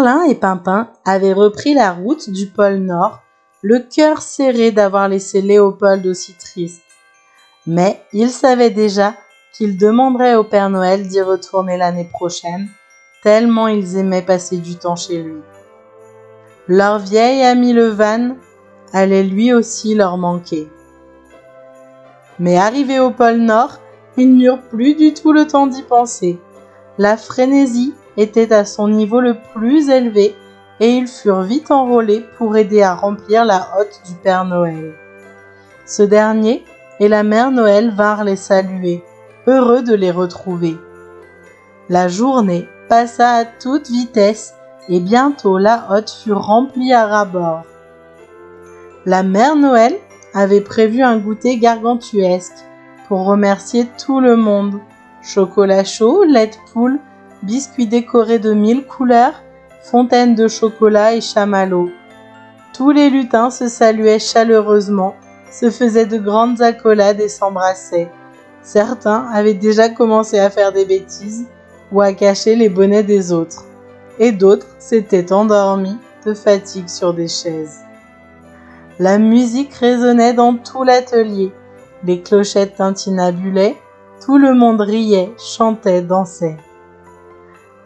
Merlin et Pimpin avaient repris la route du pôle Nord, le cœur serré d'avoir laissé Léopold aussi triste. Mais ils savaient déjà qu'ils demanderaient au Père Noël d'y retourner l'année prochaine, tellement ils aimaient passer du temps chez lui. Leur vieil ami le Van allait lui aussi leur manquer. Mais arrivés au pôle Nord, ils n'eurent plus du tout le temps d'y penser. La frénésie était à son niveau le plus élevé et ils furent vite enrôlés pour aider à remplir la hotte du Père Noël. Ce dernier et la Mère Noël vinrent les saluer, heureux de les retrouver. La journée passa à toute vitesse et bientôt la hotte fut remplie à ras-bord. La Mère Noël avait prévu un goûter gargantuesque pour remercier tout le monde. Chocolat chaud, lait de poule, biscuits décorés de 1000 couleurs, fontaines de chocolat et chamallows. Tous les lutins se saluaient chaleureusement, se faisaient de grandes accolades et s'embrassaient. Certains avaient déjà commencé à faire des bêtises ou à cacher les bonnets des autres, et d'autres s'étaient endormis de fatigue sur des chaises. La musique résonnait dans tout l'atelier, les clochettes tintinabulaient, tout le monde riait, chantait, dansait.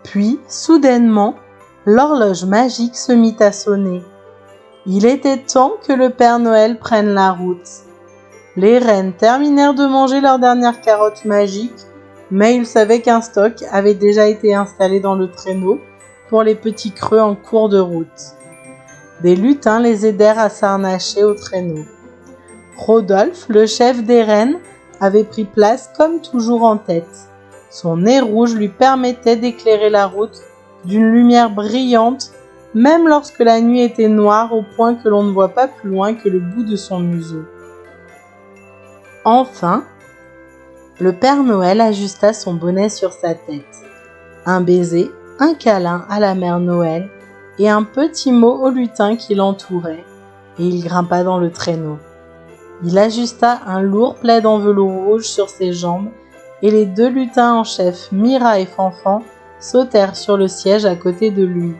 Puis, soudainement, l'horloge magique se mit à sonner. Il était temps que le Père Noël prenne la route. Les rennes terminèrent de manger leur dernière carotte magique, mais ils savaient qu'un stock avait déjà été installé dans le traîneau pour les petits creux en cours de route. Des lutins les aidèrent à s'harnacher au traîneau. Rodolphe, le chef des rennes, avait pris place comme toujours en tête. Son nez rouge lui permettait d'éclairer la route d'une lumière brillante, même lorsque la nuit était noire au point que l'on ne voit pas plus loin que le bout de son museau. Enfin, le Père Noël ajusta son bonnet sur sa tête. Un baiser, un câlin à la Mère Noël et un petit mot au lutin qui l'entourait, et il grimpa dans le traîneau. Il ajusta un lourd plaid en velours rouge sur ses jambes, et les deux lutins en chef, Mira et Fanfan, sautèrent sur le siège à côté de lui.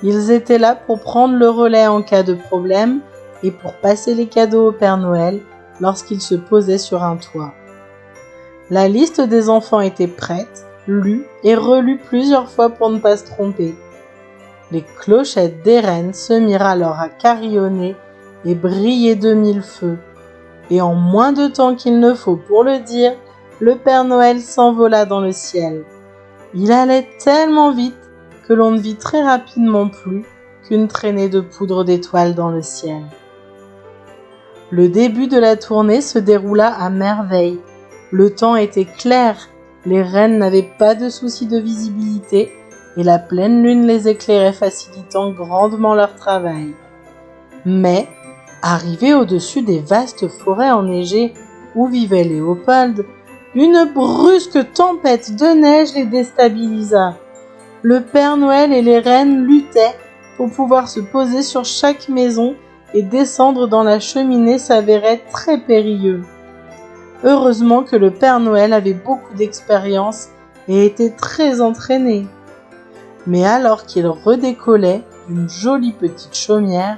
Ils étaient là pour prendre le relais en cas de problème et pour passer les cadeaux au Père Noël lorsqu'il se posait sur un toit. La liste des enfants était prête, lue et relue plusieurs fois pour ne pas se tromper. Les clochettes des rennes se mirent alors à carillonner et briller de mille feux. Et en moins de temps qu'il ne faut pour le dire, le Père Noël s'envola dans le ciel. Il allait tellement vite que l'on ne vit très rapidement plus qu'une traînée de poudre d'étoiles dans le ciel. Le début de la tournée se déroula à merveille. Le temps était clair, les rennes n'avaient pas de souci de visibilité et la pleine lune les éclairait, facilitant grandement leur travail. Mais, arrivés au-dessus des vastes forêts enneigées où vivait Léopold, une brusque tempête de neige les déstabilisa. Le Père Noël et les rennes luttaient pour pouvoir se poser sur chaque maison et descendre dans la cheminée s'avérait très périlleux. Heureusement que le Père Noël avait beaucoup d'expérience et était très entraîné. Mais alors qu'il redécollait d'une jolie petite chaumière,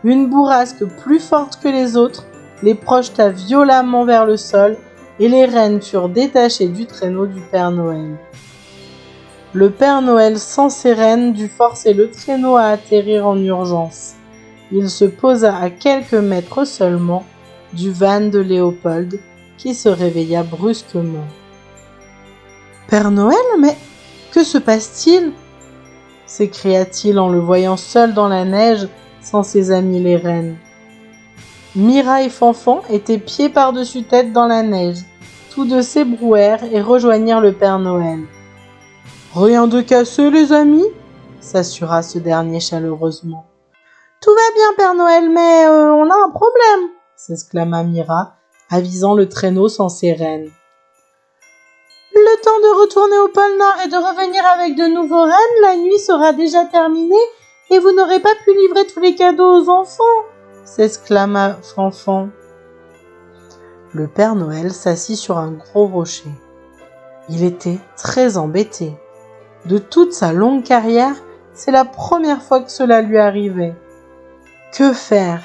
une bourrasque plus forte que les autres les projeta violemment vers le sol et les rennes furent détachées du traîneau du Père Noël. Le Père Noël sans ses rennes dut forcer le traîneau à atterrir en urgence. Il se posa à quelques mètres seulement du van de Léopold qui se réveilla brusquement. « Père Noël, mais que se passe-t-il » s'écria-t-il en le voyant seul dans la neige sans ses amis les rennes. Mira et Fanfan étaient pieds par-dessus tête dans la neige. Tous deux s'ébrouèrent et rejoignirent le Père Noël. « Rien de cassé, les amis ?» s'assura ce dernier chaleureusement. « Tout va bien, Père Noël, mais on a un problème !» s'exclama Mira, avisant le traîneau sans ses rennes. « Le temps de retourner au pôle Nord et de revenir avec de nouveaux rennes, la nuit sera déjà terminée et vous n'aurez pas pu livrer tous les cadeaux aux enfants !» s'exclama Fanfan. Le Père Noël s'assit sur un gros rocher. Il était très embêté. De toute sa longue carrière, C'est la première fois que cela lui arrivait. Que faire?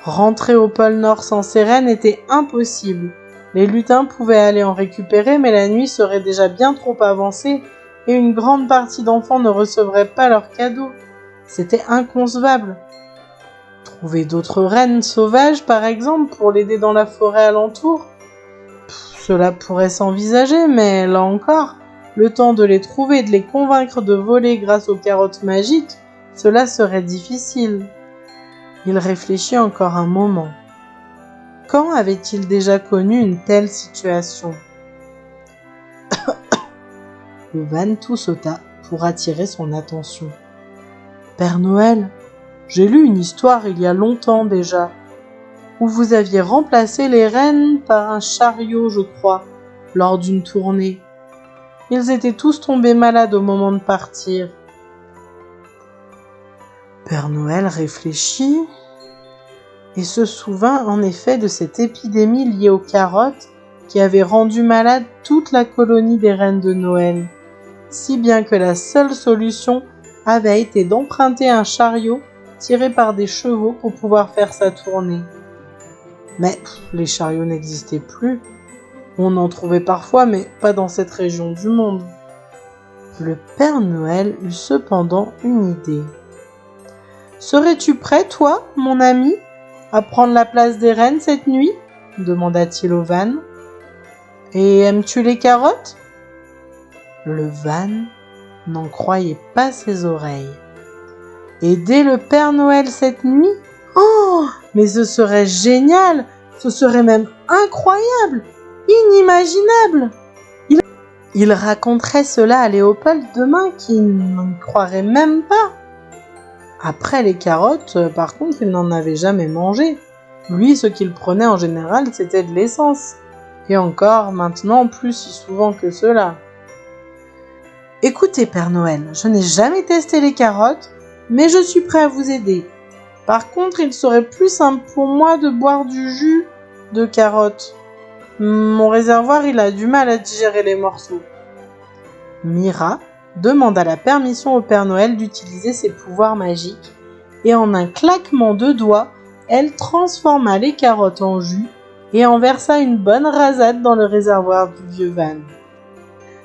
Rentrer au pôle Nord sans ses rennes était impossible. Les lutins pouvaient aller en récupérer, mais la nuit serait déjà bien trop avancée et une grande partie d'enfants ne recevraient pas leurs cadeaux. C'était inconcevable. Trouver d'autres rennes sauvages, par exemple, pour l'aider dans la forêt alentour? Cela pourrait s'envisager, mais là encore, le temps de les trouver et de les convaincre de voler grâce aux carottes magiques, cela serait difficile. Il réfléchit encore un moment. Quand avait-il déjà connu une telle situation? Le van tout sauta pour attirer son attention. Père Noël, j'ai lu une histoire il y a longtemps déjà, où vous aviez remplacé les rennes par un chariot, je crois, lors d'une tournée. Ils étaient tous tombés malades au moment de partir. Père Noël réfléchit et se souvint en effet de cette épidémie liée aux carottes qui avait rendu malade toute la colonie des reines de Noël, si bien que la seule solution avait été d'emprunter un chariot tiré par des chevaux pour pouvoir faire sa tournée. Mais les chariots n'existaient plus. On en trouvait parfois, mais pas dans cette région du monde. Le Père Noël eut cependant une idée. « Serais-tu prêt, toi, mon ami, à prendre la place des rennes cette nuit ?» demanda-t-il au van. « Et aimes-tu les carottes ?» Le van n'en croyait pas ses oreilles. « Aider le Père Noël cette nuit ? Oh, mais ce serait génial! Ce serait même incroyable! Inimaginable! Il raconterait cela à Léopold demain qui n'en croirait même pas. Après les carottes, par contre, il n'en avait jamais mangé. Lui, ce qu'il prenait en général, c'était de l'essence. Et encore, maintenant, plus si souvent que cela. Écoutez, Père Noël, je n'ai jamais testé les carottes, mais je suis prêt à vous aider. Par contre, il serait plus simple pour moi de boire du jus de carottes. Mon réservoir, il a du mal à digérer les morceaux. Mira demanda la permission au Père Noël d'utiliser ses pouvoirs magiques et en un claquement de doigts, elle transforma les carottes en jus et en versa une bonne rasade dans le réservoir du vieux van.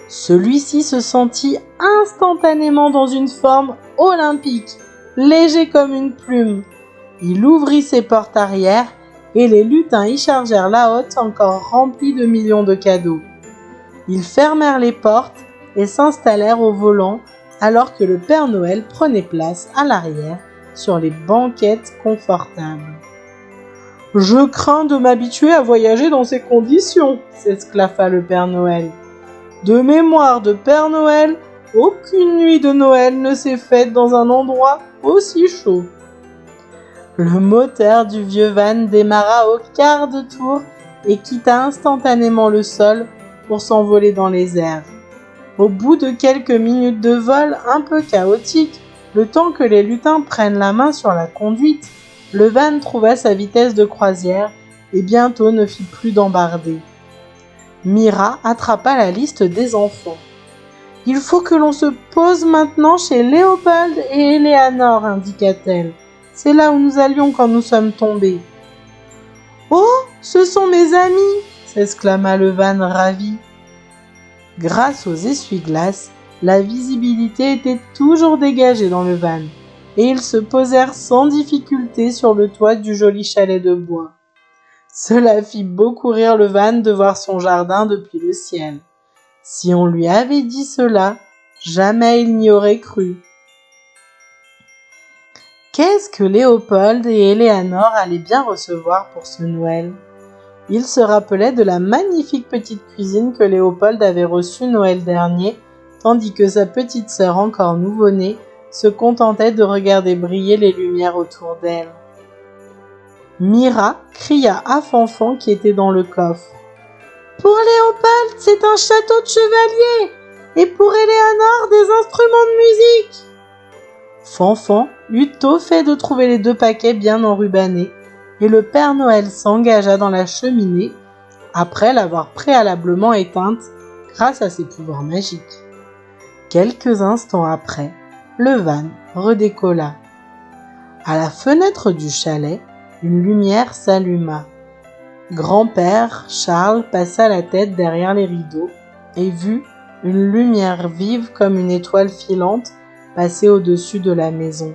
Celui-ci se sentit instantanément dans une forme olympique, léger comme une plume. Il ouvrit ses portes arrière et les lutins y chargèrent la hotte encore remplie de millions de cadeaux. Ils fermèrent les portes et s'installèrent au volant alors que le Père Noël prenait place à l'arrière sur les banquettes confortables. « Je crains de m'habituer à voyager dans ces conditions, » s'esclaffa le Père Noël. « De mémoire de Père Noël, aucune nuit de Noël ne s'est faite dans un endroit aussi chaud. » Le moteur du vieux van démarra au quart de tour et quitta instantanément le sol pour s'envoler dans les airs. Au bout de quelques minutes de vol un peu chaotique, le temps que les lutins prennent la main sur la conduite, le van trouva sa vitesse de croisière et bientôt ne fit plus d'embardées. Mira attrapa la liste des enfants. « Il faut que l'on se pose maintenant chez Léopold et Éléanore, indiqua-t-elle. C'est là où nous allions quand nous sommes tombés. »« Oh, ce sont mes amis !» s'exclama le van ravi. Grâce aux essuie-glaces, la visibilité était toujours dégagée dans le van, et ils se posèrent sans difficulté sur le toit du joli chalet de bois. Cela fit beaucoup rire le van de voir son jardin depuis le ciel. Si on lui avait dit cela, jamais il n'y aurait cru. Qu'est-ce que Léopold et Éléanore allaient bien recevoir pour ce Noël? Il se rappelait de la magnifique petite cuisine que Léopold avait reçue Noël dernier, tandis que sa petite sœur encore nouveau-née se contentait de regarder briller les lumières autour d'elle. Mira cria à Fanfan qui était dans le coffre. « Pour Léopold, c'est un château de chevalier, et pour Éléanore, des instruments de musique !» Fanfan eut tôt fait de trouver les 2 paquets bien enrubannés, et le Père Noël s'engagea dans la cheminée, après l'avoir préalablement éteinte grâce à ses pouvoirs magiques. Quelques instants après, le van redécolla. À la fenêtre du chalet, une lumière s'alluma. Grand-père Charles passa la tête derrière les rideaux et vit une lumière vive comme une étoile filante passer au-dessus de la maison.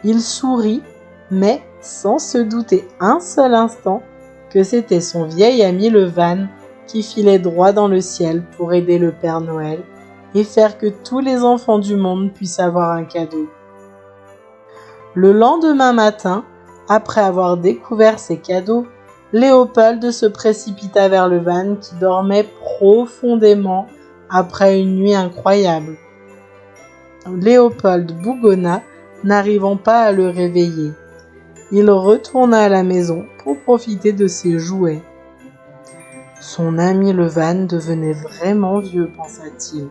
Il sourit, mais sans se douter un seul instant que c'était son vieil ami le van qui filait droit dans le ciel pour aider le Père Noël et faire que tous les enfants du monde puissent avoir un cadeau. Le lendemain matin, après avoir découvert ses cadeaux, Léopold se précipita vers le van qui dormait profondément après une nuit incroyable. Léopold bougonna, n'arrivant pas à le réveiller. Il retourna à la maison pour profiter de ses jouets. Son ami le van devenait vraiment vieux, pensa-t-il.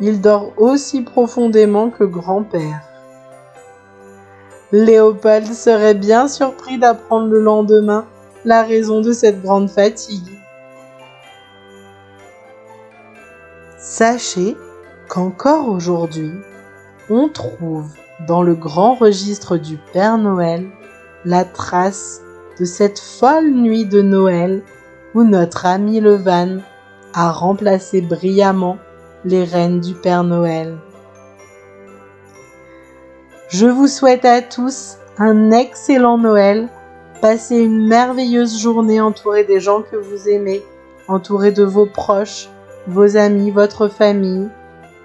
Il dort aussi profondément que grand-père. Léopold serait bien surpris d'apprendre le lendemain la raison de cette grande fatigue. Sachez qu'encore aujourd'hui, on trouve dans le grand registre du Père Noël la trace de cette folle nuit de Noël où notre ami le van a remplacé brillamment les rênes du Père Noël. Je vous souhaite à tous un excellent Noël. Passez une merveilleuse journée entourée des gens que vous aimez, entourée de vos proches, vos amis, votre famille.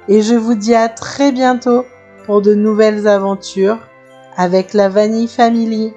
Et je vous dis à très bientôt pour de nouvelles aventures avec la Vanille Family.